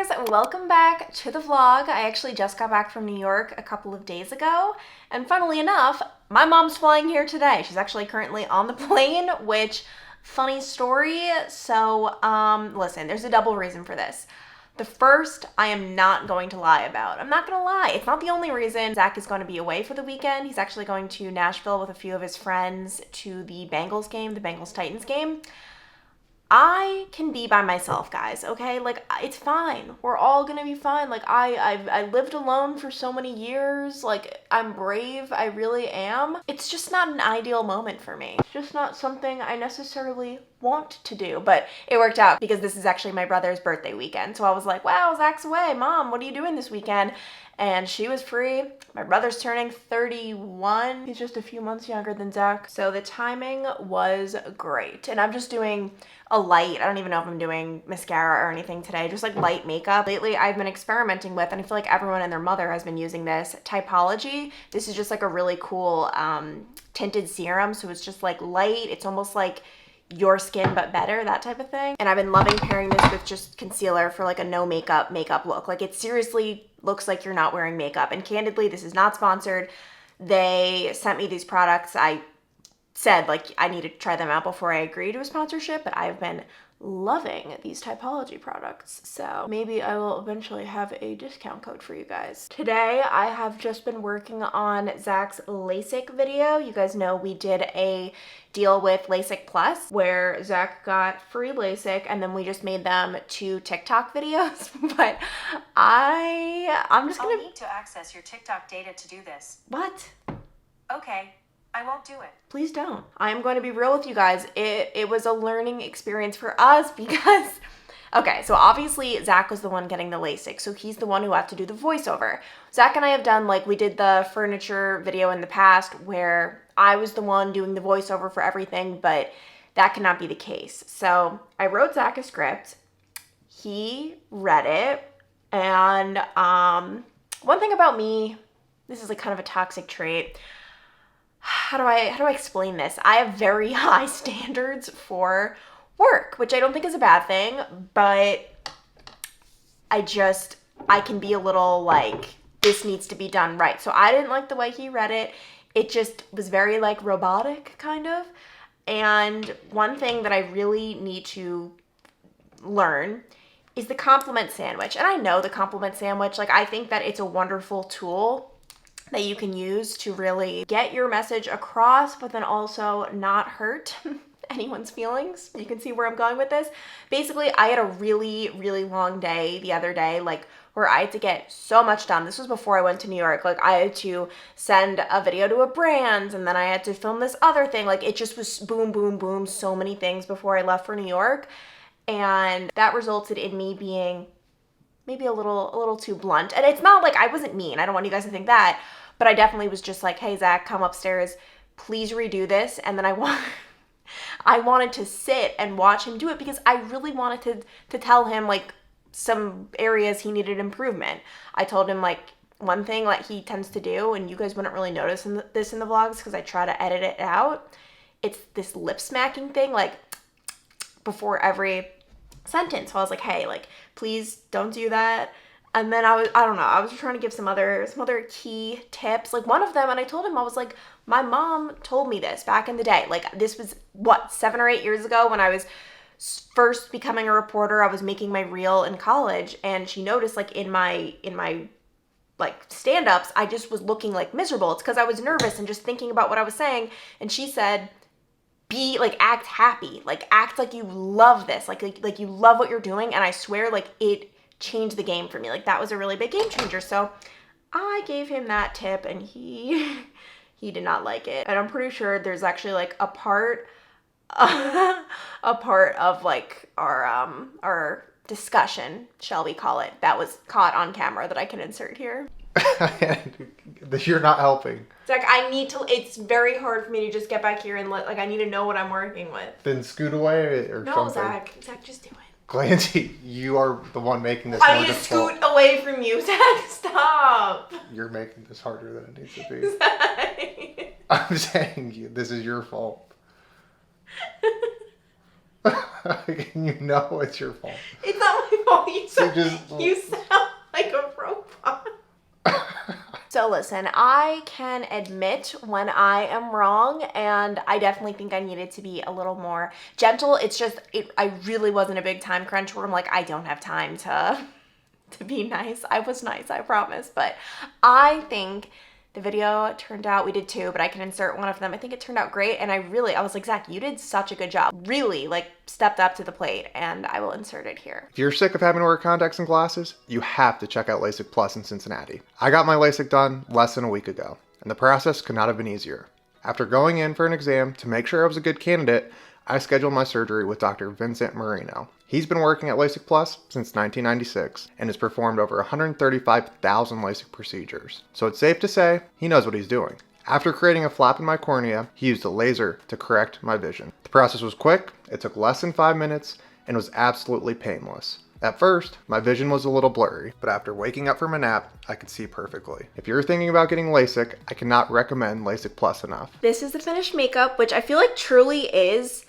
guys, welcome back to the vlog. I actually just got back from New York a couple of days ago, and funnily enough, my mom's flying here today. She's actually currently on the plane, which, funny story. So, listen, there's a double reason for this. The first, I am not going to lie about. I'm not gonna lie, it's not the only reason. Zach is going to be away for the weekend. He's actually going to Nashville with a few of his friends to the Bengals game, the Bengals-Titans game. I can be by myself, guys, okay? Like, it's fine. We're all gonna be fine. Like, I lived alone for so many years. Like, I'm brave. I really am. It's just not an ideal moment for me. It's just not something I necessarily want to do. But it worked out because this is actually my brother's birthday weekend. So I was like, wow, Zach's away. Mom, what are you doing this weekend? And she was free. My brother's turning 31. He's just a few months younger than Zach. So the timing was great. And I'm just doing a light, I don't even know if I'm doing mascara or anything today, just like light makeup. Lately, I've been experimenting with, and I feel like everyone and their mother has been using this, Typology. This is just like a really cool tinted serum. So it's just like light. It's almost like your skin but better, that type of thing. And I've been loving pairing this with just concealer for like a no makeup look. Like, it seriously looks like you're not wearing makeup. And candidly, this is not sponsored. They sent me these products. I said like I need to try them out before I agree to a sponsorship, but I've been loving these Typology products, so maybe I will eventually have a discount code for you guys. Today I have just been working on Zach's Lasik video. You guys know we did a deal with Lasik Plus where Zach got free Lasik and then we just made them 2 TikTok videos. But I'm just gonna need to access your TikTok data to do this. What? Okay, I won't do it. Please don't. I'm going to be real with you guys. It was a learning experience for us because, okay, so obviously Zach was the one getting the Lasik, so he's the one who had to do the voiceover. Zach and I have done, like, we did the furniture video in the past where I was the one doing the voiceover for everything, but that cannot be the case. So I wrote Zach a script. He read it, and one thing about me, this is like kind of a toxic trait. How do I explain this? I have very high standards for work, which I don't think is a bad thing, but I can be a little like, this needs to be done right. So I didn't like the way he read it. It just was very like robotic kind of. And one thing that I really need to learn is the compliment sandwich. And I know the compliment sandwich, like, I think that it's a wonderful tool that you can use to really get your message across, but then also not hurt anyone's feelings. You can see where I'm going with this. Basically, I had a really, really long day the other day, like, where I had to get so much done. This was before I went to New York. Like, I had to send a video to a brand, and then I had to film this other thing. Like, it just was boom, boom, boom, so many things before I left for New York. And that resulted in me being maybe a little too blunt. And it's not like I wasn't mean. I don't want you guys to think that. But I definitely was just like, hey, Zach, come upstairs. Please redo this. And then I wanted to sit and watch him do it because I really wanted to tell him, like, some areas he needed improvement. I told him, like, one thing that he tends to do, and you guys wouldn't really notice this in the vlogs because I try to edit it out. It's this lip smacking thing, like, before every sentence. So I was like, hey, like, please don't do that. And then I don't know, I was trying to give some other key tips. Like, one of them, and I told him, I was like, my mom told me this back in the day. Like, this was, what, 7 or 8 years ago when I was first becoming a reporter. I was making my reel in college, and she noticed, like, in my like, stand-ups, I just was looking, like, miserable. It's because I was nervous and just thinking about what I was saying. And she said, act happy. Like, act like you love this. Like you love what you're doing. And I swear, like, it changed the game for me. Like, that was a really big game changer. So I gave him that tip, and he did not like it. And I'm pretty sure there's actually, like, a part of, like, our discussion, shall we call it, that was caught on camera that I can insert here. You're not helping. It's like, it's very hard for me to just get back here and I need to know what I'm working with. Then scoot away or no, something. Zach, just do it. Clancy, you are the one making this I need to scoot away from you, Zach. Stop. You're making this harder than it needs to be. Zach. I'm saying this is your fault. You know it's your fault. It's not my Oh, you sound, just- you sound like a robot. So listen, I can admit when I am wrong, and I definitely think I needed to be a little more gentle. It's just, I really was in a big time crunch where I'm like, I don't have time to be nice. I was nice, I promise. But I think the video turned out, we did two, but I can insert one of them. I think it turned out great. And I was like, Zach, you did such a good job. Really like stepped up to the plate, and I will insert it here. If you're sick of having to wear contacts and glasses, you have to check out Lasik Plus in Cincinnati. I got my LASIK done less than a week ago, and the process could not have been easier. After going in for an exam to make sure I was a good candidate, I scheduled my surgery with Dr. Vincent Marino. He's been working at Lasik Plus since 1996 and has performed over 135,000 LASIK procedures. So it's safe to say he knows what he's doing. After creating a flap in my cornea, he used a laser to correct my vision. The process was quick, it took less than 5 minutes, and was absolutely painless. At first, my vision was a little blurry, but after waking up from a nap, I could see perfectly. If you're thinking about getting LASIK, I cannot recommend Lasik Plus enough. This is the finished makeup, which I feel like truly is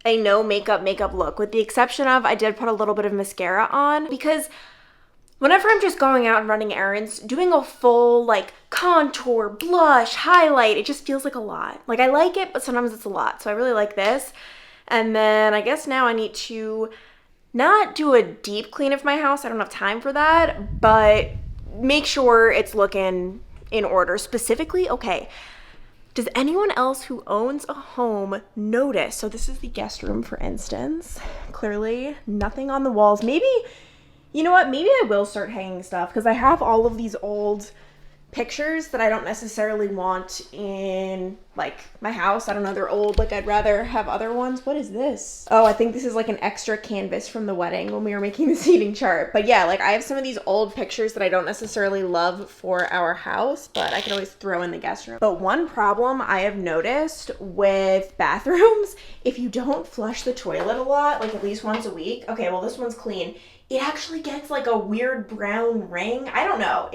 a no makeup look, with the exception of I did put a little bit of mascara on, because whenever I'm just going out and running errands, doing a full like contour, blush, highlight, it just feels like a lot. Like I like it, but sometimes it's a lot. So I really like this. And then I guess now I need to not do a deep clean of my house. I don't have time for that, but make sure it's looking in order. Specifically, okay, does anyone else who owns a home notice? So this is the guest room, for instance. Clearly nothing on the walls. Maybe, you know what? Maybe I will start hanging stuff, because I have all of these old pictures that I don't necessarily want in like my house. I don't know, they're old. Like I'd rather have other ones. What is this? Oh, I think this is like an extra canvas from the wedding when we were making the seating chart. But yeah, like I have some of these old pictures that I don't necessarily love for our house, but I could always throw in the guest room. But one problem I have noticed with bathrooms, if you don't flush the toilet a lot, like at least once a week, okay, well this one's clean, it actually gets like a weird brown ring. I don't know,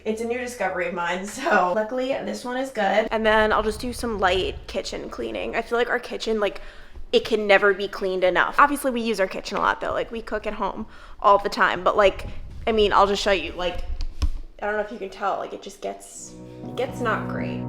it's a new discovery of mine, so luckily this one is good. And then I'll just do some light kitchen cleaning. I feel like our kitchen, like, it can never be cleaned enough. Obviously we use our kitchen a lot though, like we cook at home all the time, but like, I mean, I'll just show you, like, I don't know if you can tell, like it gets not great.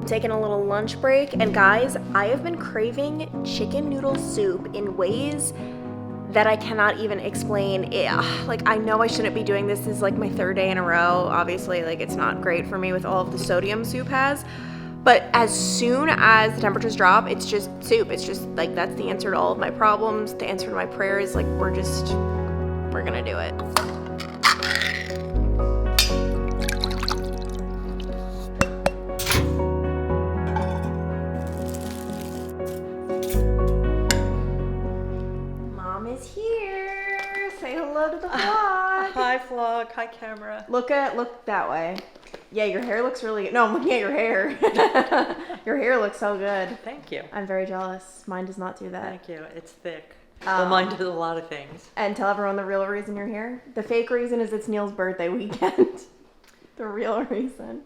Taking a little lunch break, and guys, I have been craving chicken noodle soup in ways that I cannot even explain. Like I know I shouldn't be doing this. This is like my third day in a row. Obviously, like it's not great for me with all of the sodium soup has, but as soon as the temperatures drop, it's just soup. It's just like that's the answer to all of my problems, the answer to my prayers. Like we're gonna do it. Here, say hello to the vlog. Hi vlog, hi camera. Look that way. Yeah, your hair looks really good. No, I'm looking at your hair. Your hair looks so good. Thank you. I'm very jealous. Mine does not do that. Thank you. It's thick. Well, mine does a lot of things. And tell everyone the real reason you're here. The fake reason is it's Neil's birthday weekend. The real reason.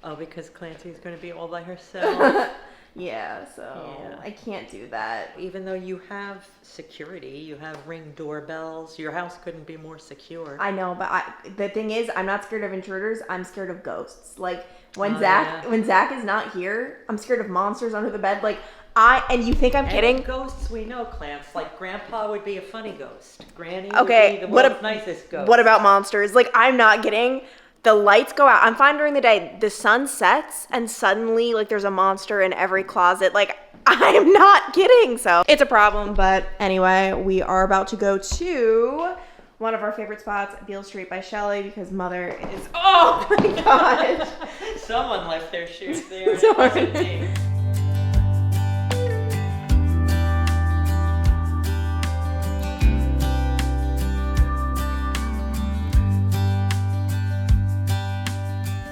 Oh, because Clancy's going to be all by herself. Yeah, so Yeah. I can't do that. Even though you have security, you have Ring doorbells, your house couldn't be more secure. I know, but the thing is, I'm not scared of intruders. I'm scared of ghosts. Like when Oh, Zach yeah. is not here, I'm scared of monsters under the bed. Like and you think I'm kidding? And ghosts we know, Clance. Like Grandpa would be a funny ghost. Granny Okay, would be the what world's nicest ghost. What about monsters? Like I'm not kidding. The lights go out. I'm fine during the day. The sun sets and suddenly like there's a monster in every closet. Like I'm not kidding. So it's a problem. But anyway, we are about to go to one of our favorite spots, Beale Street by Shelley, because Mother is, oh my gosh. Someone left their shoes there. Sorry.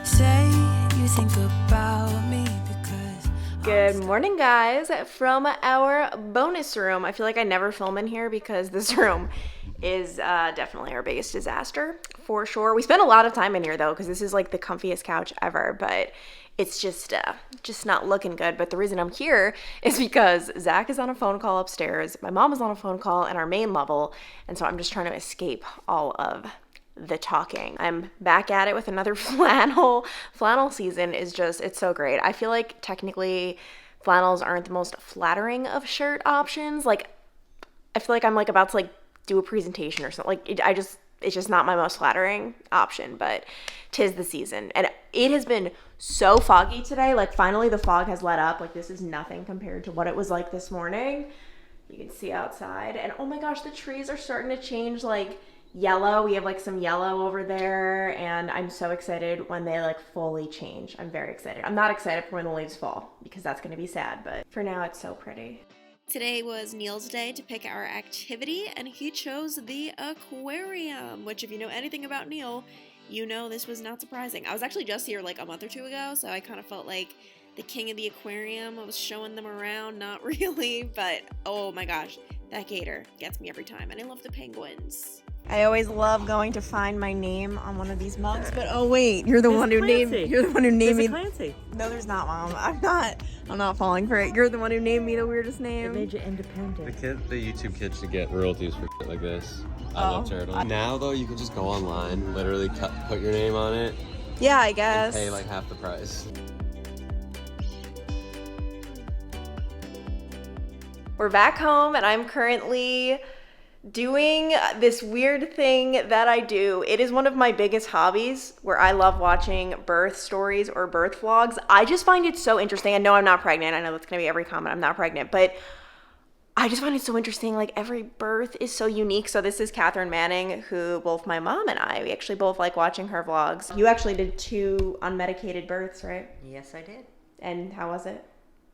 Say you think about me because Good morning, guys, from our bonus room. I feel like I never film in here because this room is definitely our biggest disaster, for sure. We spend a lot of time in here, though, because this is like the comfiest couch ever, but it's just not looking good. But the reason I'm here is because Zach is on a phone call upstairs, my mom is on a phone call in our main level, and so I'm just trying to escape all of the talking. I'm back at it with another flannel. Flannel season is just, it's so great. I feel like technically flannels aren't the most flattering of shirt options. Like, I feel like I'm like about to like do a presentation or something. Like, it's just not my most flattering option, but 'tis the season. And it has been so foggy today. Like, finally the fog has let up. Like, this is nothing compared to what it was like this morning. You can see outside. And oh my gosh, the trees are starting to change like yellow. We have like some yellow over there, and I'm so excited when they like fully change. I'm very excited. I'm not excited for when the leaves fall because that's going to be sad, but for now it's so pretty. Today was Neil's day to pick our activity, and he chose the aquarium, which if you know anything about Neil, you know this was not surprising. I was actually just here like a month or two ago, so I kind of felt like the king of the aquarium. I was showing them around, not really, but oh my gosh, that gator gets me every time, and I love the penguins. I always love going to find my name on one of these mugs, but oh wait, you're the one who named me. Clancy. No, there's not, Mom. I'm not falling for it. You're the one who named me the weirdest It name. made you independent. The YouTube kids should get royalties for shit like this. I love turtles. Now though, you can just go online, literally put your name on it, Yeah, I and guess. pay like half the price. We're back home, and I'm currently doing this weird thing that I do. It is one of my biggest hobbies, where I love watching birth stories or birth vlogs. I just find it so interesting. I know I'm not pregnant. I know that's gonna be every comment. I'm not pregnant, but I just find it so interesting. Like, every birth is so unique. So this is Catherine Manning, who both my mom and we actually both like watching her vlogs. You actually did 2 unmedicated births, right? Yes, I did. And how was it?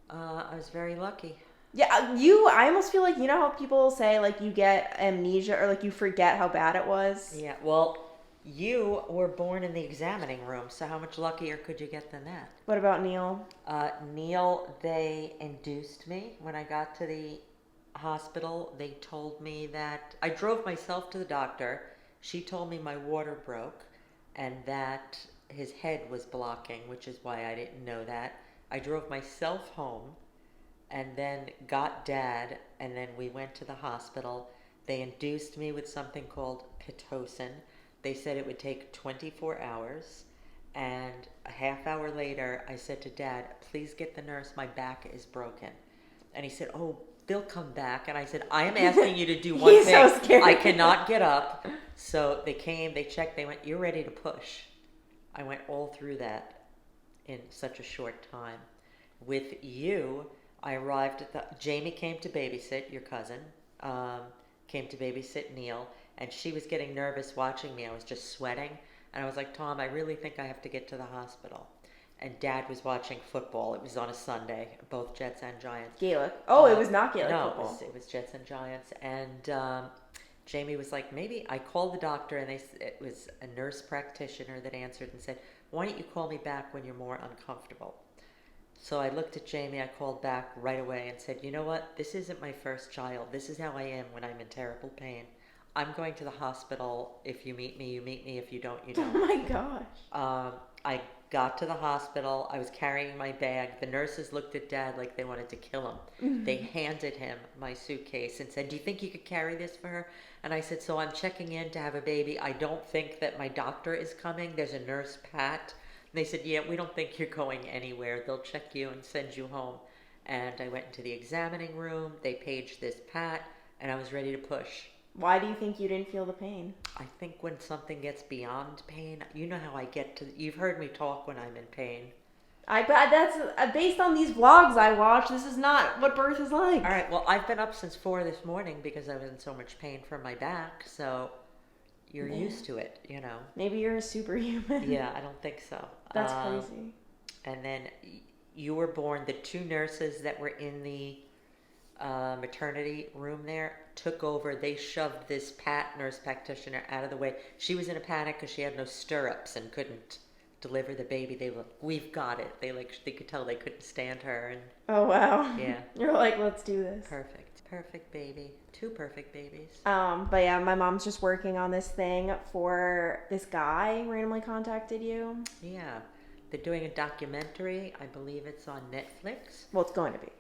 I was very lucky. Yeah, I almost feel like, you know how people say, like, you get amnesia or, like, you forget how bad it was? Yeah, well, you were born in the examining room, so how much luckier could you get than that? What about Neil? Neil, they induced me when I got to the hospital. They told me that I drove myself to the doctor. She told me my water broke and that his head was blocking, which is why I didn't know that. I drove myself home and then got Dad, and then we went to the hospital. They induced me with something called Pitocin. They said it would take 24 hours, and a half hour later, I said to Dad, please get the nurse, my back is broken. And he said, oh, they'll come back. And I said, I am asking you to do one He's thing. so scared. I cannot get up. So they came, they checked, they went, you're ready to push. I went all through that in such a short time. With you, I arrived at Jamie came to babysit, your cousin, came to babysit Neil, and she was getting nervous watching me. I was just sweating, and I was like, Tom, I really think I have to get to the hospital. And Dad was watching football. It was on a Sunday, both Jets and Giants. Gaelic. Oh, it was not Gaelic no, football. it was Jets and Giants. And Jamie was like, maybe. I called the doctor, and it was a nurse practitioner that answered and said, why don't you call me back when you're more uncomfortable? So I looked at Jamie, I called back right away and said, you know what, this isn't my first child. This is how I am when I'm in terrible pain. I'm going to the hospital. If you meet me, you meet me. If you don't, you don't. Oh my gosh. I got to the hospital. I was carrying my bag. The nurses looked at Dad like they wanted to kill him. Mm-hmm. They handed him my suitcase and said, do you think you could carry this for her? And I said, so I'm checking in to have a baby. I don't think that my doctor is coming. There's a nurse, Pat. And they said, yeah, we don't think you're going anywhere. They'll check you and send you home. And I went into the examining room. They paged this Pat, and I was ready to push. Why do you think you didn't feel the pain? I think when something gets beyond pain, you know how I get to, you've heard me talk when I'm in pain. That's based on these vlogs I watch. This is not what birth is like. All right, well, I've been up since 4 this morning because I was in so much pain from my back, so you're used to it, you know. Maybe you're a superhuman. Yeah, I don't think so. That's crazy. And then you were born, the 2 nurses that were in the maternity room there took over. They shoved this nurse practitioner out of the way. She was in a panic because she had no stirrups and couldn't deliver the baby, they were, we've got it. They could tell they couldn't stand her, and Oh, wow. yeah, You're like, let's do this. perfect baby, 2 perfect babies. But yeah, my mom's just working on this thing for this guy randomly contacted you. Yeah, they're doing a documentary. I believe it's on Netflix. Well, it's going to be.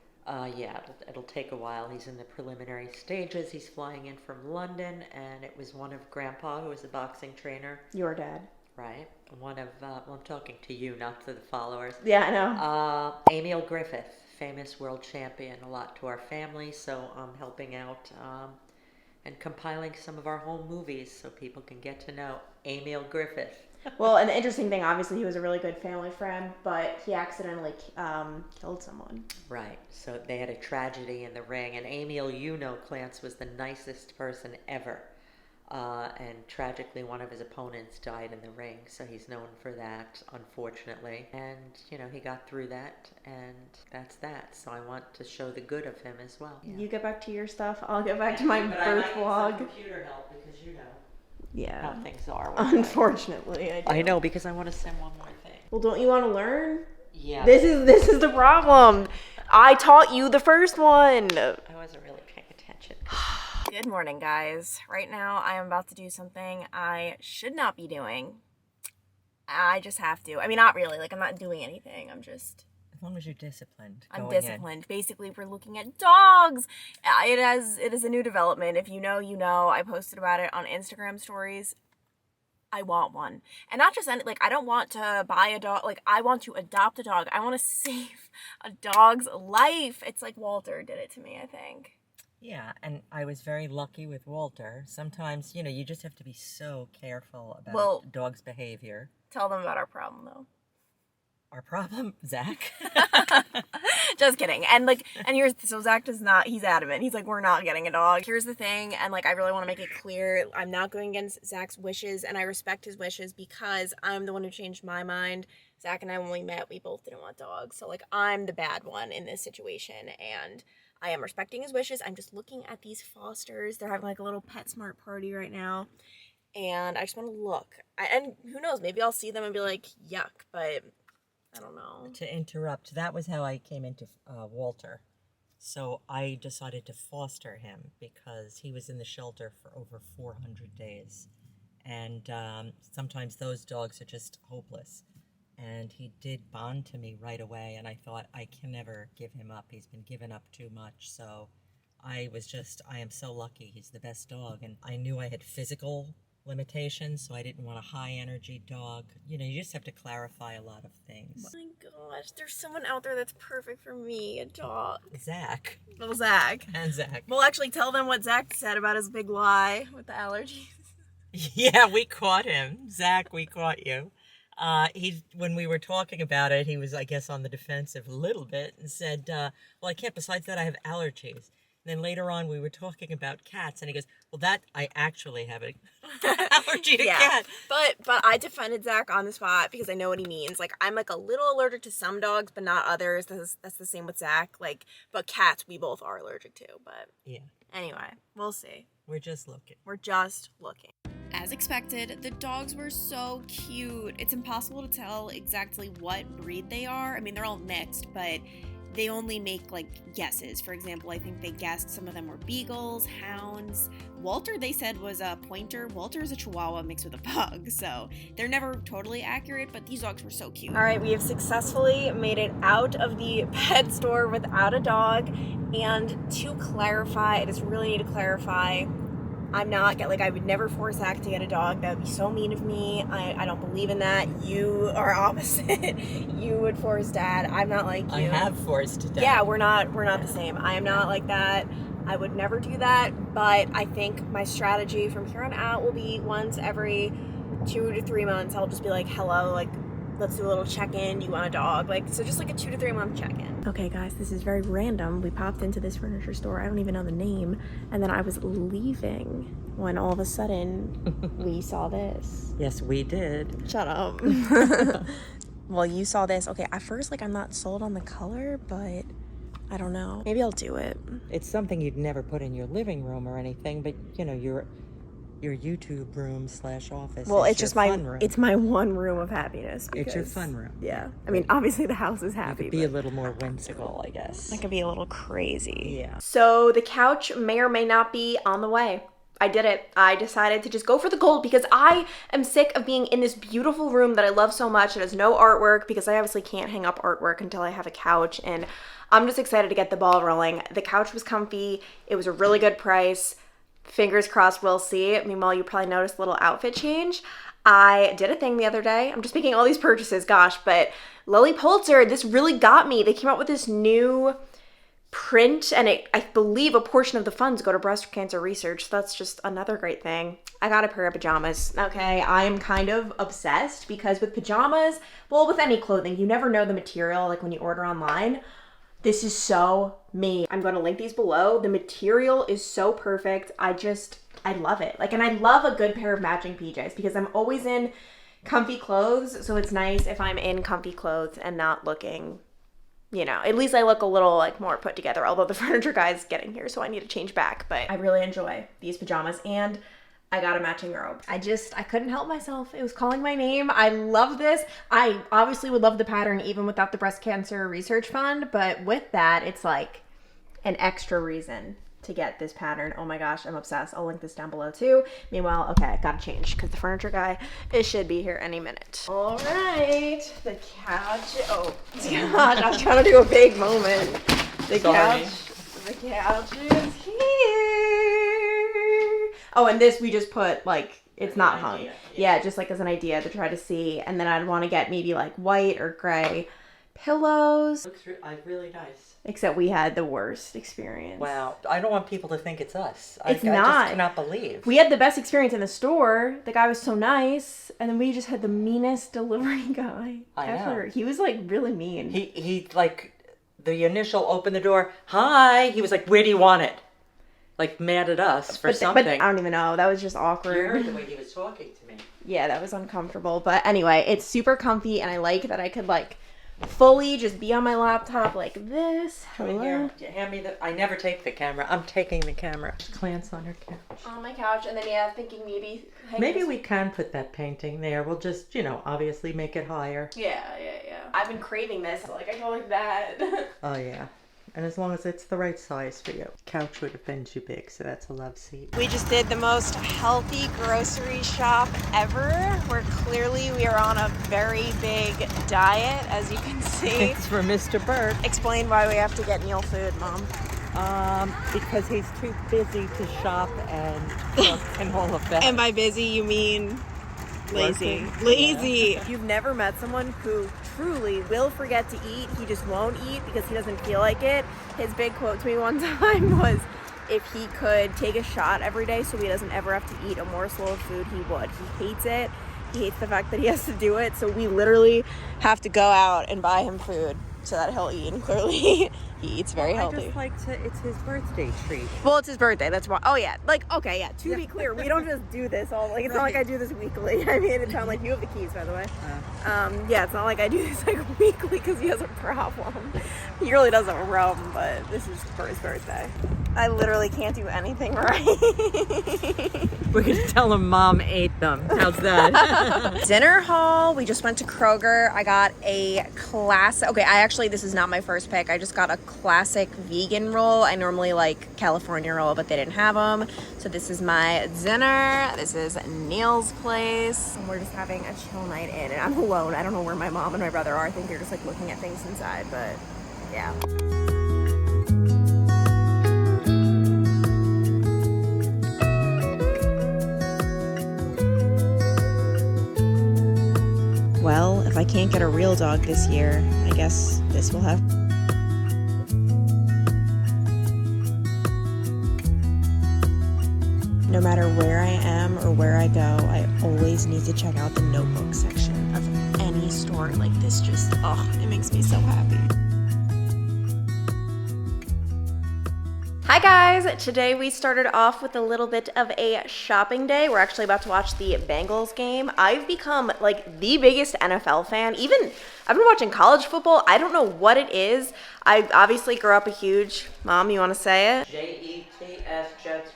Yeah, it'll take a while. He's in the preliminary stages. He's flying in from London, and it was one of Grandpa, who was a boxing trainer. Your dad. Right. One of, well, I'm talking to you, not to the followers. Yeah, I know. Emil Griffith, famous world champion, a lot to our family, so I'm helping out and compiling some of our home movies so people can get to know Emil Griffith. Well, and the interesting thing, obviously, he was a really good family friend, but he accidentally killed someone. Right. So they had a tragedy in the ring, and Emil, you know, Clance was the nicest person ever. And tragically, one of his opponents died in the ring, so he's known for that, unfortunately. And, you know, he got through that, and that's that. So I want to show the good of him as well. Yeah. You get back to your stuff, I'll get back to my birth vlog. Computer help, because you know Yeah. how things are. Unfortunately, I do. I know, because I want to send one more thing. Well, don't you want to learn? Yeah. This is the problem. I taught you the first one. I wasn't really paying attention. Good morning, guys. Right now, I am about to do something I should not be doing. I just have to. I mean, not really. Like, I'm not doing anything. I'm just... As long as you're disciplined. I'm disciplined. Basically, we're looking at dogs. It is a new development. If you know, you know. I posted about it on Instagram stories. I want one. And not just any, like, I don't want to buy a dog. Like, I want to adopt a dog. I want to save a dog's life. It's like Walter did it to me, I think. Yeah, and I was very lucky with Walter. Sometimes, you know, you just have to be so careful about a dog's behavior. Tell them about our problem, though. Our problem, Zach. Just kidding. And so Zach does not, he's adamant. He's like, we're not getting a dog. Here's the thing, and like, I really want to make it clear, I'm not going against Zach's wishes, and I respect his wishes because I'm the one who changed my mind. Zach and I, when we met, we both didn't want dogs. So like, I'm the bad one in this situation, and I am respecting his wishes. I'm just looking at these Fosters. They're having like a little PetSmart party right now. And I just want to look. And who knows, maybe I'll see them and be like, yuck, but I don't know. To interrupt, that was how I came into Walter. So I decided to foster him because he was in the shelter for over 400 days. And sometimes those dogs are just hopeless. And he did bond to me right away, and I thought, I can never give him up. He's been given up too much, so I am so lucky. He's the best dog, and I knew I had physical limitations, so I didn't want a high-energy dog. You know, you just have to clarify a lot of things. Oh my gosh, there's someone out there that's perfect for me, a dog. Zach. Well, Zach. And Zach. Well, actually, tell them what Zach said about his big lie with the allergies. Yeah, we caught him. Zach, we caught you. When we were talking about it, he was, I guess, on the defensive a little bit and said, well, I can't, besides that, I have allergies. And then later on, we were talking about cats, and he goes, well, that, I actually have an allergy to cats. But I defended Zach on the spot because I know what he means. Like, I'm, like, a little allergic to some dogs, but not others. That's the same with Zach. Like, but cats, we both are allergic to, but... Yeah. Anyway, we'll see. We're just looking. As expected, the dogs were so cute. It's impossible to tell exactly what breed they are. I mean, they're all mixed, but they only make, like, guesses. For example, I think they guessed some of them were beagles, hounds. Walter, they said, was a pointer. Walter is a chihuahua mixed with a pug, so they're never totally accurate, but these dogs were so cute. All right, we have successfully made it out of the pet store without a dog, and to clarify, I just really need to clarify, I'm not, like, I would never force Zach to get a dog. That would be so mean of me. I don't believe in that. You are opposite. You would force Dad. I'm not like you. I have forced Dad. Yeah, we're not the same. I am not like that. I would never do that, but I think my strategy from here on out will be once every 2 to 3 months, I'll just be like, hello, like, let's do a little check-in. You want a dog? Like, so just like a 2 to 3 month check-in. Okay, guys, this is very random. We popped into this furniture store. I don't even know the name. And then I was leaving when all of a sudden we saw this. Yes, we did. Shut up. Well, you saw this. Okay, at first, like, I'm not sold on the color, but I don't know. Maybe I'll do it. It's something you'd never put in your living room or anything, but, you know, your YouTube room / office. Well, is it's your just my fun room. it's my one room of happiness. It's your because- fun room. Yeah. I mean, obviously the house is You happy, could be a but little more whimsical, I guess. I could be a little crazy. Yeah. So the couch may or may not be on the way. I did it. I decided to just go for the gold because I am sick of being in this beautiful room that I love so much. It has no artwork because I obviously can't hang up artwork until I have a couch, and I'm just excited to get the ball rolling. The couch was comfy. It was a really good price. Fingers crossed we'll see. Meanwhile, you probably noticed a little outfit change. I did a thing the other day. I'm just making all these purchases, gosh, but Lily Pulitzer, this really got me. They came out with this new print, and I believe a portion of the funds go to breast cancer research. So that's just another great thing. I got a pair of pajamas. Okay, I am kind of obsessed because with pajamas, well, with any clothing, you never know the material, like when you order online. This is so me. I'm going to link these below. The material is so perfect. I love it. Like, and I love a good pair of matching PJs because I'm always in comfy clothes. So it's nice if I'm in comfy clothes and not looking, you know, at least I look a little like more put together, although the furniture guy's getting here, so I need to change back. But I really enjoy these pajamas, and I got a matching robe. I couldn't help myself. It was calling my name. I love this. I obviously would love the pattern even without the breast cancer research fund, but with that, it's like an extra reason to get this pattern. Oh my gosh, I'm obsessed. I'll link this down below too. Meanwhile, okay, I gotta change because the furniture guy, it should be here any minute. All right, the couch. Oh gosh, I was trying to do a big moment. The couch is here. Oh, and this we just put like, it's not hung. Yeah, just like as an idea to try to see. And then I'd want to get maybe like white or gray pillows. Looks really nice. Except we had the worst experience. Wow. I don't want people to think it's us. It's I not. just cannot believe. We had the best experience in the store. The guy was so nice. And then we just had the meanest delivery guy ever. know. He was like really mean. He like, the initial open the door, hi. He was like, where do you want it? Like mad at us for something. But I don't even know. That was just awkward. You heard the way he was talking to me. Yeah, that was uncomfortable. But anyway, it's super comfy, and I like that I could like fully just be on my laptop like this. Come in here. Hand me the. I never take the camera. I'm taking the camera. Clance on her couch. On my couch, and then yeah, thinking maybe. Maybe we can put that painting there. We'll just, you know, obviously make it higher. Yeah. I've been craving this. Like I go like that. Oh yeah. And as long as it's the right size for you. Couch would have been too big, so that's a love seat. We just did the most healthy grocery shop ever. Where clearly we are on a very big diet, as you can see. It's for Mr. Burt. Explain why we have to get meal food, Mom. Because he's too busy to shop and cook and all of that. And by busy, you mean lazy. Working. Lazy. Yeah. You've never met someone who truly will forget to eat. He just won't eat because he doesn't feel like it. His big quote to me one time was, if he could take a shot every day so he doesn't ever have to eat a morsel of food, he would. He hates it. He hates the fact that he has to do it. So we literally have to go out and buy him food so that he'll eat. And clearly he eats very healthy. I just like to, it's his birthday treat. Well, it's his birthday. That's why. Oh yeah. Like, okay, yeah. To be clear, we don't just do this all. Like, it's not like I do this weekly. I mean, it sounds like you have the keys, by the way. Yeah, it's not like I do this like weekly because he has a problem. He really doesn't roam, but this is for his birthday. I literally can't do anything right. We're gonna tell him Mom ate them. How's that? Dinner haul. We just went to Kroger. I got a classic. Okay, this is not my first pick. I just got a classic vegan roll. I normally like California roll, but they didn't have them. So this is my dinner. This is Neil's place. And we're just having a chill night in, and I'm alone. I don't know where my mom and my brother are. I think they're just like looking at things inside, but yeah. Well, if I can't get a real dog this year, I guess this will have. No matter where I am or where I go, I always need to check out the notebook section of any store. Like this just, it makes me so happy. Hi guys! Today we started off with a little bit of a shopping day. We're actually about to watch the Bengals game. I've become like the biggest NFL fan. I've been watching college football. I don't know what it is. I obviously grew up a huge, Mom, you want to say it? Jet. ass Jets.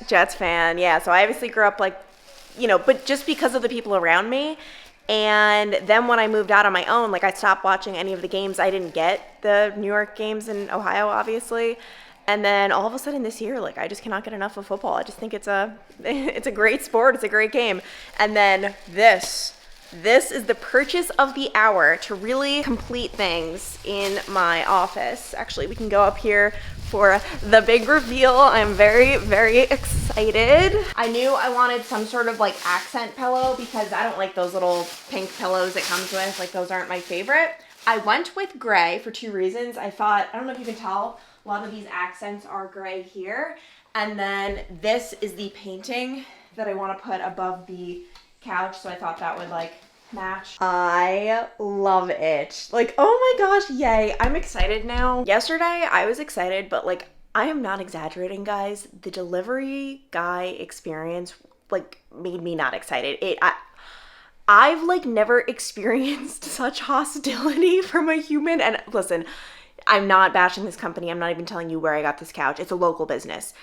Jets fan, yeah. So I obviously grew up like, you know, but just because of the people around me. And then when I moved out on my own, like I stopped watching any of the games. I didn't get the New York games in Ohio, obviously. And then all of a sudden this year, like I just cannot get enough of football. I just think it's a great sport. It's a great game. And then this is the purchase of the hour to really complete things in my office. Actually, we can go up here for the big reveal. I'm very, very excited. I knew I wanted some sort of like accent pillow because I don't like those little pink pillows it comes with. Like those aren't my favorite. I went with gray for 2 reasons. I thought, I don't know if you can tell, a lot of these accents are gray here. And then this is the painting that I want to put above the couch. So I thought that would like match. I love it. Like, oh my gosh, yay. I'm excited now. Yesterday I was excited, but like I am not exaggerating, guys. The delivery guy experience like made me not excited. I've like never experienced such hostility from a human. And listen, I'm not bashing this company. I'm not even telling you where I got this couch. It's a local business.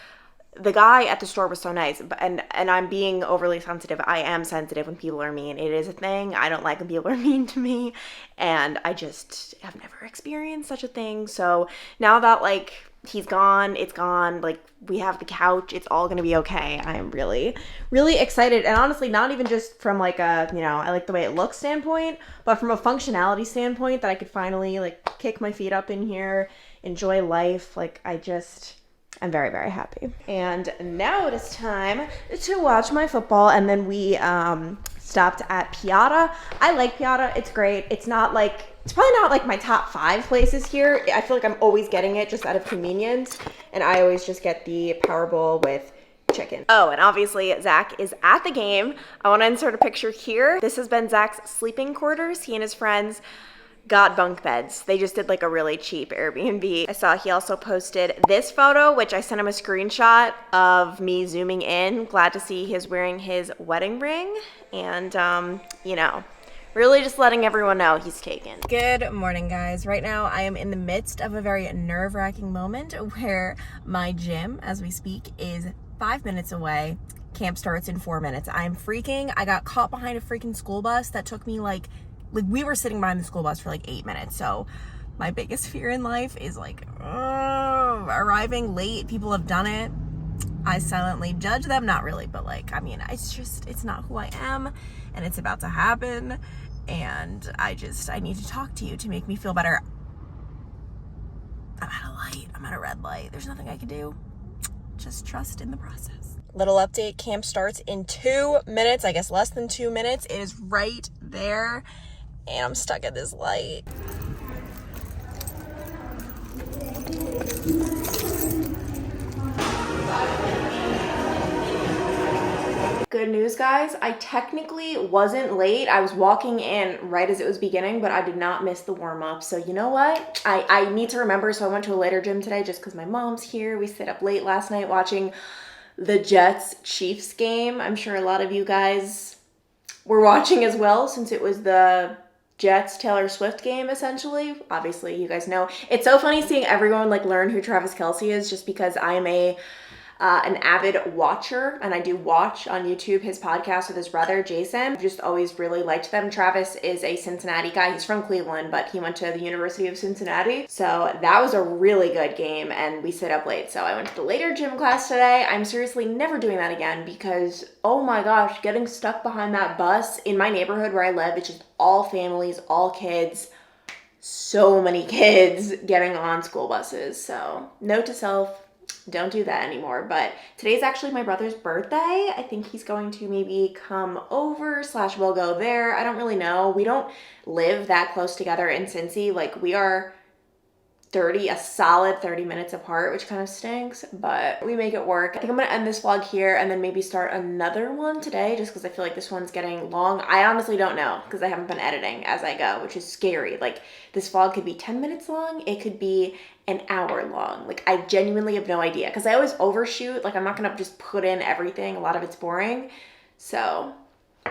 The guy at the store was so nice, and I'm being overly sensitive. I am sensitive when people are mean. It is a thing. I don't like when people are mean to me, and I just have never experienced such a thing. So now that like he's gone, it's gone. Like we have the couch. It's all gonna be okay. I am really, really excited, and honestly, not even just from like a, you know, I like the way it looks standpoint, but from a functionality standpoint, that I could finally like kick my feet up in here, enjoy life. Like I'm very, very happy. And now it is time to watch my football. And then we stopped at Piata. I like Piata. It's great. It's probably not like my top 5 places here. I feel like I'm always getting it just out of convenience. And I always just get the Power Bowl with chicken. Oh, and obviously Zach is at the game. I want to insert a picture here. This has been Zach's sleeping quarters. He and his friends got bunk beds. They just did like a really cheap Airbnb. I saw he also posted this photo, which I sent him a screenshot of me zooming in. Glad to see he's wearing his wedding ring, and you know, really just letting everyone know he's taken. Good morning, guys. Right now I am in the midst of a very nerve-wracking moment where my gym, as we speak, is 5 minutes away. Camp starts in 4 minutes. I'm freaking. I got caught behind a freaking school bus that took me like we were sitting behind the school bus for like 8 minutes. So my biggest fear in life is like arriving late. People have done it. I silently judge them. Not really, but like, I mean, it's not who I am, and it's about to happen. And I need to talk to you to make me feel better. I'm at a light. I'm at a red light. There's nothing I can do. Just trust in the process. Little update. Camp starts in 2 minutes. I guess less than 2 minutes. It is right there. And I'm stuck at this light. Good news, guys. I technically wasn't late. I was walking in right as it was beginning, but I did not miss the warm-up. So you know what? I need to remember, so I went to a later gym today just because my mom's here. We stayed up late last night watching the Jets-Chiefs game. I'm sure a lot of you guys were watching as well, since it was the Jets Taylor Swift game, essentially. Obviously, you guys know. It's so funny seeing everyone like learn who Travis Kelce is, just because I am an avid watcher, and I do watch on YouTube his podcast with his brother Jason. I've just always really liked them. Travis is a Cincinnati guy. He's from Cleveland, but he went to the University of Cincinnati. So that was a really good game, and we stayed up late. So I went to the later gym class today. I'm seriously never doing that again, because oh my gosh, getting stuck behind that bus in my neighborhood where I live, it's just all families, all kids. So many kids getting on school buses. So note to self, don't do that anymore. But today's actually my brother's birthday. I think he's going to maybe come over / we'll go there. I don't really know. We don't live that close together in Cincy. Like we are a solid 30 minutes apart, which kind of stinks, but we make it work. I think I'm gonna end this vlog here and then maybe start another one today, just because I feel like this one's getting long. I honestly don't know, because I haven't been editing as I go, which is scary. Like this vlog could be 10 minutes long, it could be an hour long. Like I genuinely have no idea, because I always overshoot. Like I'm not gonna just put in everything. A lot of it's boring. So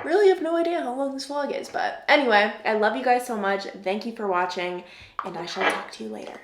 really have no idea how long this vlog is. But anyway, I love you guys so much. Thank you for watching, and I shall talk to you later.